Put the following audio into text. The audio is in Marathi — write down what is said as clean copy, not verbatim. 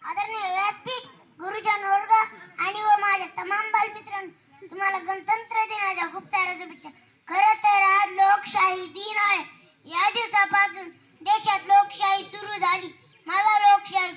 आदरणीय व्यासपीठ, गुरुजन वर्ग आणि व माझ्या तमाम बालमित्रांनो, तुम्हाला गणतंत्र दिनाच्या खूप साऱ्या शुभेच्छा. खरं तर आज लोकशाही दिन आहे. या दिवसापासून देशात लोकशाही सुरू झाली. मला लोकशाही